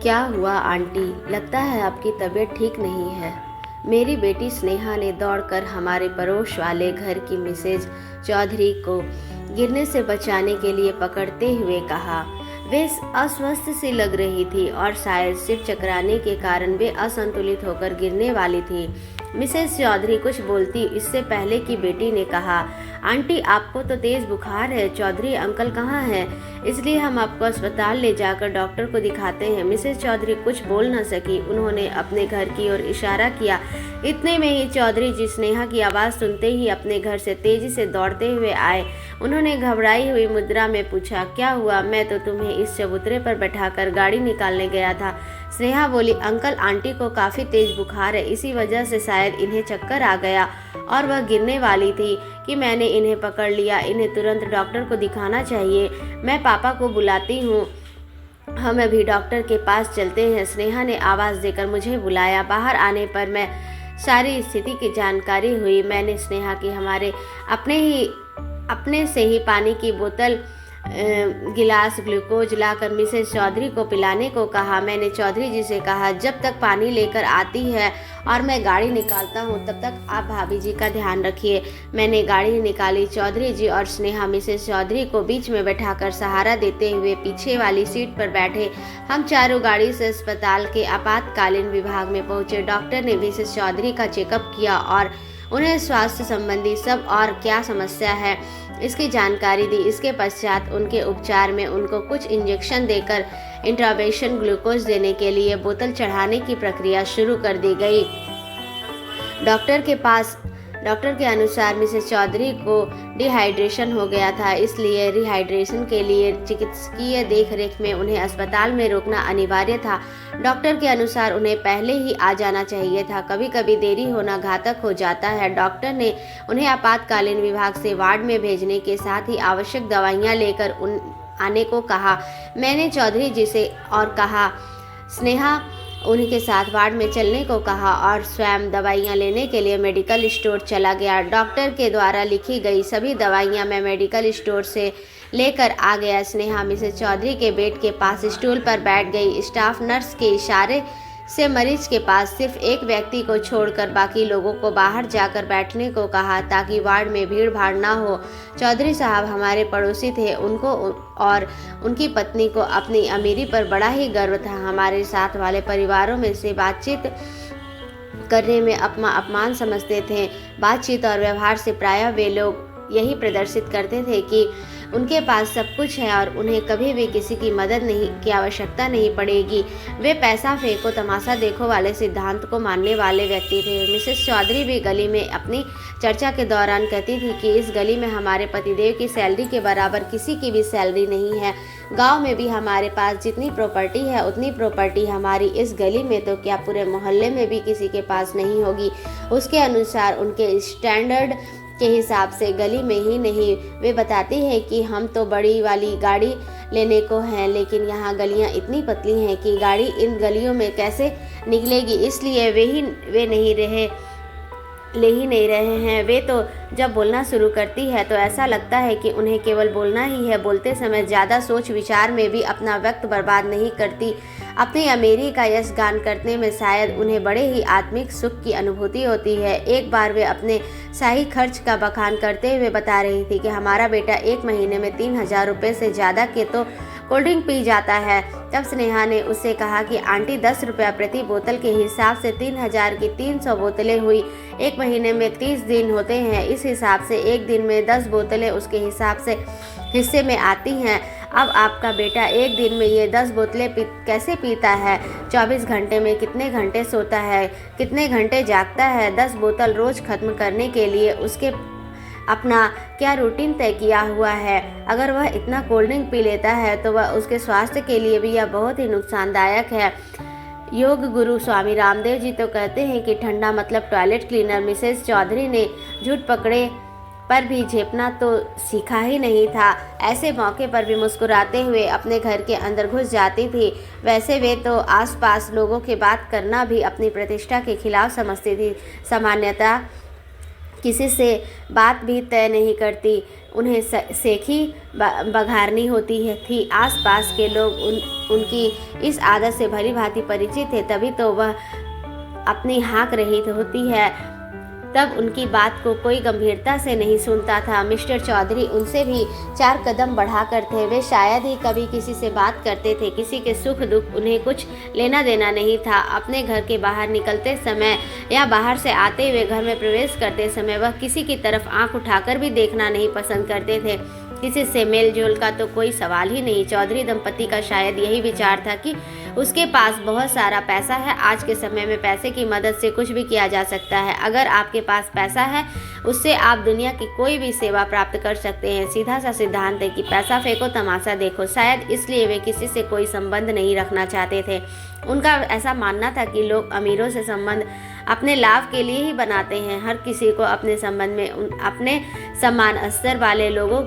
क्या हुआ आंटी? लगता है आपकी तबीयत ठीक नहीं है। मेरी बेटी स्नेहा ने दौड़कर हमारे पड़ोस वाले घर की मिसेज चौधरी को गिरने से बचाने के लिए पकड़ते हुए कहा। वे अस्वस्थ सी लग रही थी और शायद सिर चकराने के कारण वे असंतुलित होकर गिरने वाली थी। मिसेज चौधरी कुछ बोलती इससे पहले कि बेटी ने कहा, आंटी आपको तो तेज बुखार है। चौधरी अंकल कहाँ हैं? इसलिए हम आपको अस्पताल ले जाकर डॉक्टर को दिखाते हैं। मिसेज चौधरी कुछ बोल न सकी। उन्होंने अपने घर की ओर इशारा किया। इतने में ही चौधरी जी स्नेहा की आवाज़ सुनते ही अपने घर से तेजी से दौड़ते हुए आए। उन्होंने घबराई हुई मुद्रा में पूछा, क्या हुआ? मैं तो तुम्हें इस चबूतरे पर बैठाकर गाड़ी निकालने गया था। स्नेहा बोली, अंकल आंटी को काफ़ी तेज बुखार है, इसी वजह से शायद इन्हें चक्कर आ गया और वह गिरने वाली थी कि मैंने इन्हें पकड़ लिया। इन्हें तुरंत डॉक्टर को दिखाना चाहिए। मैं पापा को बुलाती हूँ, हम अभी डॉक्टर के पास चलते हैं। स्नेहा ने आवाज़ देकर मुझे बुलाया। बाहर आने पर मैं सारी स्थिति की जानकारी हुई। मैंने स्नेहा की हमारे अपने से ही पानी की बोतल गिलास ग्लूकोज लाकर मिसेज चौधरी को पिलाने को कहा। मैंने चौधरी जी से कहा, जब तक पानी लेकर आती है और मैं गाड़ी निकालता हूँ तब तक आप भाभी जी का ध्यान रखिए। मैंने गाड़ी निकाली। चौधरी जी और स्नेहा मिसेज चौधरी को बीच में बैठाकर सहारा देते हुए पीछे वाली सीट पर बैठे। हम चारों गाड़ी से अस्पताल के आपातकालीन विभाग में पहुँचे। डॉक्टर ने मिसेज चौधरी का चेकअप किया और उन्हें स्वास्थ्य संबंधी सब और क्या समस्या है इसकी जानकारी दी। इसके पश्चात उनके उपचार में उनको कुछ इंजेक्शन देकर इंट्रावेशन ग्लूकोज देने के लिए बोतल चढ़ाने की प्रक्रिया शुरू कर दी गई। डॉक्टर के अनुसार मिसेस चौधरी को डिहाइड्रेशन हो गया था, इसलिए रिहाइड्रेशन के लिए चिकित्सकीय देखरेख में उन्हें अस्पताल में रोकना अनिवार्य था। डॉक्टर के अनुसार उन्हें पहले ही आ जाना चाहिए था। कभी कभी देरी होना घातक हो जाता है। डॉक्टर ने उन्हें आपातकालीन विभाग से वार्ड में भेजने के साथ ही आवश्यक दवाइयाँ लेकर आने को कहा। मैंने चौधरी जी से और कहा, स्नेहा उनके साथ वार्ड में चलने को कहा और स्वयं दवाइयाँ लेने के लिए मेडिकल स्टोर चला गया। डॉक्टर के द्वारा लिखी गई सभी दवाइयाँ मैं मेडिकल स्टोर से लेकर आ गया। स्नेहा मिसेज चौधरी के बेड के पास स्टूल पर बैठ गई। स्टाफ नर्स के इशारे से मरीज के पास सिर्फ एक व्यक्ति को छोड़कर बाकी लोगों को बाहर जाकर बैठने को कहा ताकि वार्ड में भीड़ भाड़ ना हो। चौधरी साहब हमारे पड़ोसी थे। उनको और उनकी पत्नी को अपनी अमीरी पर बड़ा ही गर्व था। हमारे साथ वाले परिवारों में से बातचीत करने में अपमान समझते थे। बातचीत और व्यवहार से प्रायः वे लोग यही प्रदर्शित करते थे कि उनके पास सब कुछ है और उन्हें कभी भी किसी की मदद की आवश्यकता नहीं पड़ेगी। वे पैसा फेंको तमाशा देखो वाले सिद्धांत को मानने वाले व्यक्ति थे। मिसेस चौधरी भी गली में अपनी चर्चा के दौरान कहती थी कि इस गली में हमारे पतिदेव की सैलरी के बराबर किसी की भी सैलरी नहीं है। गांव में भी हमारे पास जितनी प्रॉपर्टी है उतनी प्रॉपर्टी हमारी इस गली में तो क्या पूरे मोहल्ले में भी किसी के पास नहीं होगी। उसके अनुसार उनके स्टैंडर्ड के हिसाब से गली में ही नहीं, वे बताती है कि हम तो बड़ी वाली गाड़ी लेने को हैं, लेकिन यहाँ गलियाँ इतनी पतली हैं कि गाड़ी इन गलियों में कैसे निकलेगी। इसलिए ले ही नहीं रहे हैं। वे तो जब बोलना शुरू करती है तो ऐसा लगता है कि उन्हें केवल बोलना ही है। बोलते समय ज़्यादा सोच विचार में भी अपना वक्त बर्बाद नहीं करती। अपनी अमीरी का यश गान करने में शायद उन्हें बड़े ही आत्मिक सुख की अनुभूति होती है। एक बार वे अपने शाही खर्च का बखान करते हुए बता रही थी कि हमारा बेटा एक महीने में 3,000 रुपये से ज़्यादा के तो कोल्ड ड्रिंक पी जाता है। तब स्नेहा ने उससे कहा कि आंटी 10 रुपया प्रति बोतल के हिसाब से 3,000 की 300 बोतलें हुई। एक महीने में 30 दिन होते हैं, इस हिसाब से एक दिन में 10 बोतलें उसके हिस्से में आती हैं। अब आपका बेटा एक दिन में ये 10 बोतलें कैसे पीता है? 24 घंटे में कितने घंटे सोता है, कितने घंटे जागता है? 10 बोतल रोज़ खत्म करने के लिए उसके अपना क्या रूटीन तय किया हुआ है। अगर वह इतना कोल्ड ड्रिंक पी लेता है तो वह उसके स्वास्थ्य के लिए भी यह बहुत ही नुकसानदायक है। योग गुरु स्वामी रामदेव जी तो कहते हैं कि ठंडा मतलब टॉयलेट क्लीनर। मिसेस चौधरी ने झूठ पकड़े पर भी झेपना तो सीखा ही नहीं था। ऐसे मौके पर भी मुस्कुराते हुए अपने घर के अंदर घुस जाती थी। वैसे वे तो आसपास लोगों के बात करना भी अपनी प्रतिष्ठा के खिलाफ समझती थी। सामान्यतः किसी से बात भी तय नहीं करती, उन्हें सेखी बघारनी होती थी। आसपास के लोग उनकी इस आदत से भली भांति परिचित थे, तभी तो वह अपनी हाँक रही होती है, तब उनकी बात को कोई गंभीरता से नहीं सुनता था। मिस्टर चौधरी उनसे भी 4 कदम बढ़ाकर थे। वे शायद ही कभी किसी से बात करते थे। किसी के सुख दुख उन्हें कुछ लेना देना नहीं था। अपने घर के बाहर निकलते समय या बाहर से आते हुए घर में प्रवेश करते समय वह किसी की तरफ आंख उठाकर भी देखना नहीं पसंद करते थे। किसी से मेल जोल का तो कोई सवाल ही नहीं। चौधरी दंपति का शायद यही विचार था कि उसके पास बहुत सारा पैसा है। आज के समय में पैसे की मदद से कुछ भी किया जा सकता है। अगर आपके पास पैसा है, उससे आप दुनिया की कोई भी सेवा प्राप्त कर सकते हैं। सीधा सा सिद्धांत है कि पैसा फेंको तमाशा देखो। शायद इसलिए वे किसी से कोई संबंध नहीं रखना चाहते थे। उनका ऐसा मानना था कि लोग अमीरों से संबंध अपने लाभ के लिए ही बनाते हैं। हर किसी को अपने संबंध में अपने समान स्तर वाले लोगों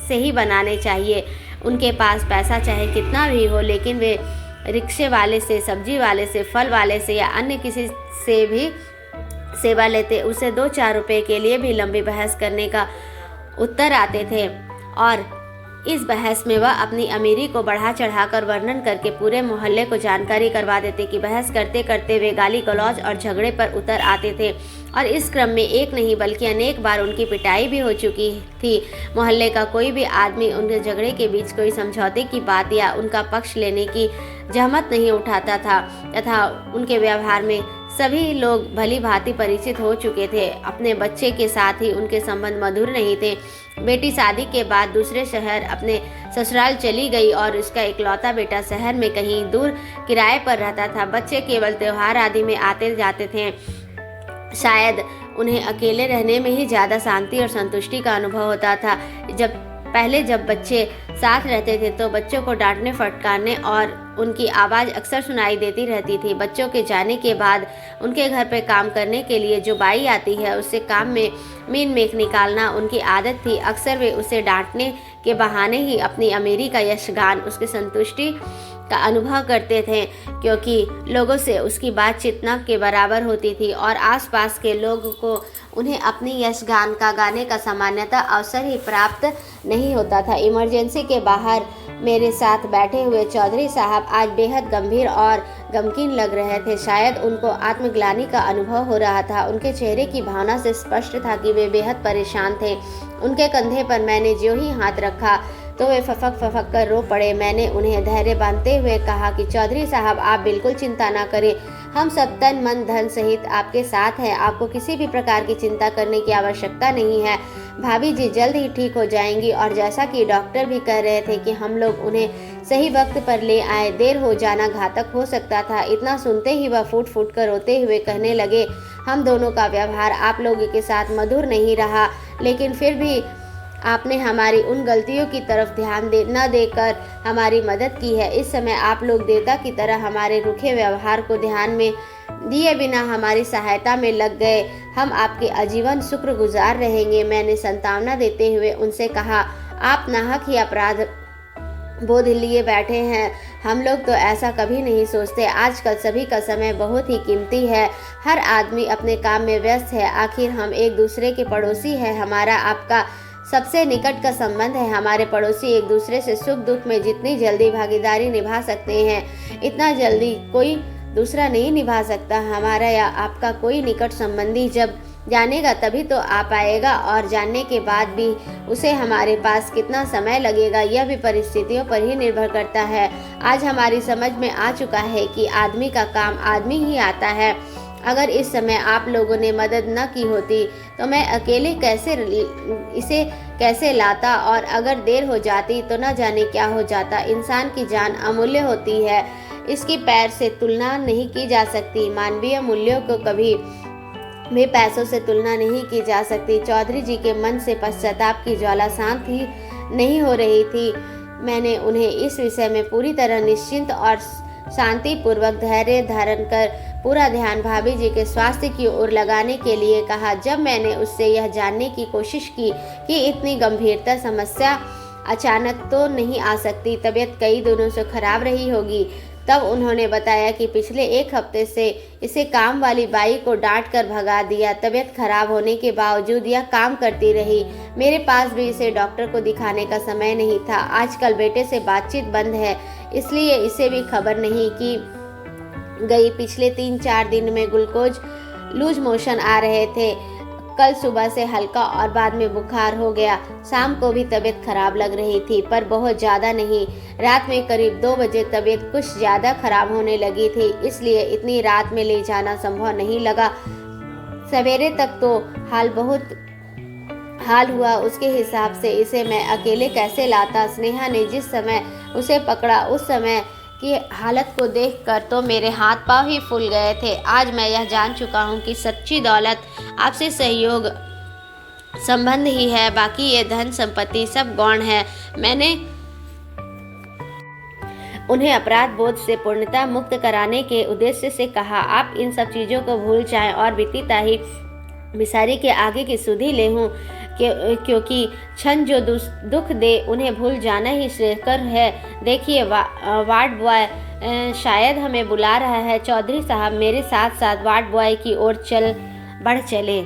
से ही बनाने चाहिए। उनके पास पैसा चाहे कितना भी हो, लेकिन वे रिक्शे वाले से, सब्जी वाले से, फल वाले से या अन्य किसी से भी सेवा लेते, उसे 2-4 रुपए के लिए भी लंबी बहस करने का उत्तर आते थे। और इस बहस में वह अपनी अमीरी को बढ़ा चढ़ाकर वर्णन करके पूरे मोहल्ले को जानकारी करवा देते कि बहस करते करते वे गाली गलौज और झगड़े पर उतर आते थे। और इस क्रम में एक नहीं बल्कि अनेक बार उनकी पिटाई भी हो चुकी थी। मोहल्ले का कोई भी आदमी उनके झगड़े के बीच कोई समझौते की बात या उनका पक्ष लेने की जहमत नहीं उठाता था, तथा उनके व्यवहार में सभी लोग भली भांति परिचित हो चुके थे। अपने बच्चे के साथ ही उनके संबंध मधुर नहीं थे। बेटी शादी के बाद दूसरे शहर अपने ससुराल चली गई और उसका इकलौता बेटा शहर में कहीं दूर किराए पर रहता था। बच्चे केवल त्योहार आदि में आते जाते थे। शायद उन्हें अकेले रहने में ही ज़्यादा शांति और संतुष्टि का अनुभव होता था। जब बच्चे साथ रहते थे तो बच्चों को डांटने फटकारने और उनकी आवाज़ अक्सर सुनाई देती रहती थी। बच्चों के जाने के बाद उनके घर पे काम करने के लिए जो बाई आती है, उससे काम में मीन मेख निकालना उनकी आदत थी। अक्सर वे उसे डांटने के बहाने ही अपनी अमीरी का यशगान, उसकी संतुष्टि का अनुभव करते थे, क्योंकि लोगों से उसकी बातचीत न के बराबर होती थी और आसपास के लोगों को उन्हें अपनी यशगान का गाने का सामान्यतः अवसर ही प्राप्त नहीं होता था। इमरजेंसी के बाहर मेरे साथ बैठे हुए चौधरी साहब आज बेहद गंभीर और गमगीन लग रहे थे। शायद उनको आत्मग्लानि का अनुभव हो रहा था। उनके चेहरे की भावना से स्पष्ट था कि वे बेहद परेशान थे। उनके कंधे पर मैंने ज्यों ही हाथ रखा तो वे फफक कर रो पड़े। मैंने उन्हें धैर्य बांधते हुए कहा कि चौधरी साहब, आप बिल्कुल चिंता ना करें, हम सब तन मन धन सहित आपके साथ हैं। आपको किसी भी प्रकार की चिंता करने की आवश्यकता नहीं है। भाभी जी जल्द ही ठीक हो जाएंगी और जैसा कि डॉक्टर भी कह रहे थे कि हम लोग उन्हें सही वक्त पर ले आए, देर हो जाना घातक हो सकता था। इतना सुनते ही वह फूट फूट कर रोते हुए कहने लगे, हम दोनों का व्यवहार आप लोगों के साथ मधुर नहीं रहा, लेकिन फिर भी आपने हमारी उन गलतियों की तरफ ध्यान न देकर हमारी मदद की है। इस समय आप लोग देवता की तरह हमारे रूखे व्यवहार को ध्यान में दिए बिना हमारी सहायता में लग गए। हम आपके आजीवन शुक्रगुजार रहेंगे। मैंने सांत्वना देते हुए उनसे कहा, आप नाहक ही अपराध बोध लिए बैठे हैं। हम लोग तो ऐसा कभी नहीं सोचते। आजकल सभी का समय बहुत ही कीमती है। हर आदमी अपने काम में व्यस्त है। आखिर हम एक दूसरे के पड़ोसी हैं। हमारा आपका सबसे निकट का संबंध है। हमारे पड़ोसी एक दूसरे से सुख दुख में जितनी जल्दी भागीदारी निभा सकते हैं, इतना जल्दी कोई दूसरा नहीं निभा सकता। हमारा या आपका कोई निकट संबंधी जब जानेगा तभी तो आ पाएगा, और जानने के बाद भी उसे हमारे पास कितना समय लगेगा यह भी परिस्थितियों पर ही निर्भर करता है। आज हमारी समझ में आ चुका है कि आदमी का काम आदमी ही आता है। अगर इस समय आप लोगों ने मदद न की होती तो मैं अकेले इसे कैसे लाता, और अगर देर हो जाती तो न जाने क्या हो जाता। इंसान की जान अमूल्य होती है, इसकी पैर से तुलना नहीं की जा सकती। मानवीय मूल्यों को कभी भी पैसों से तुलना नहीं की जा सकती। चौधरी जी के मन से पश्चाताप की ज्वाला शांत ही नहीं हो रही थी। मैंने उन्हें इस विषय में पूरी तरह निश्चिंत और शांतिपूर्वक धैर्य धारण कर पूरा ध्यान भाभी जी के स्वास्थ्य की ओर लगाने के लिए कहा। जब मैंने उससे यह जानने की कोशिश की कि इतनी गंभीरता समस्या अचानक तो नहीं आ सकती, तबीयत कई दिनों से खराब रही होगी। तब उन्होंने बताया कि पिछले 1 हफ्ते से इसे काम वाली बाई को डांट कर भगा दिया। तबीयत खराब होने के बावजूद यह काम करती रही। मेरे पास भी इसे डॉक्टर को दिखाने का समय नहीं था। आजकल बेटे से बातचीत बंद है, इसलिए इसे भी खबर नहीं कि गई। पिछले 3-4 दिन में ग्लूकोज लूज मोशन आ रहे थे। कल सुबह से हल्का और बाद में बुखार हो गया। शाम को भी तबीयत खराब लग रही थी, पर बहुत ज़्यादा नहीं। रात में करीब 2 बजे तबीयत कुछ ज़्यादा खराब होने लगी थी, इसलिए इतनी रात में ले जाना संभव नहीं लगा। सवेरे तक तो हाल हुआ, उसके हिसाब से इसे मैं अकेले कैसे लाता। स्नेहा ने जिस समय उसे पकड़ा, उस समय की हालत को देखकर तो मेरे हाथ पांव ही फूल गए थे। आज मैं यह जान चुका हूँ कि सच्ची दौलत आपसे सहयोग संबंध ही है, बाकी ये धन संपत्ति सब गौण है। मैंने उन्हें अपराध बोध से पूर्णतः मुक्त कराने के उद्देश्य से कहा, आप इन सब चीज़ों को भूल जाएं और बीती ताही बिसारी के आगे की सुधि ले हूँ, क्योंकि क्षण जो दुख दे उन्हें भूल जाना ही श्रेयस्कर है। देखिए, वार्ड बॉय शायद हमें बुला रहा है। चौधरी साहब मेरे साथ साथ वार्ड बॉय की ओर बढ़ चले।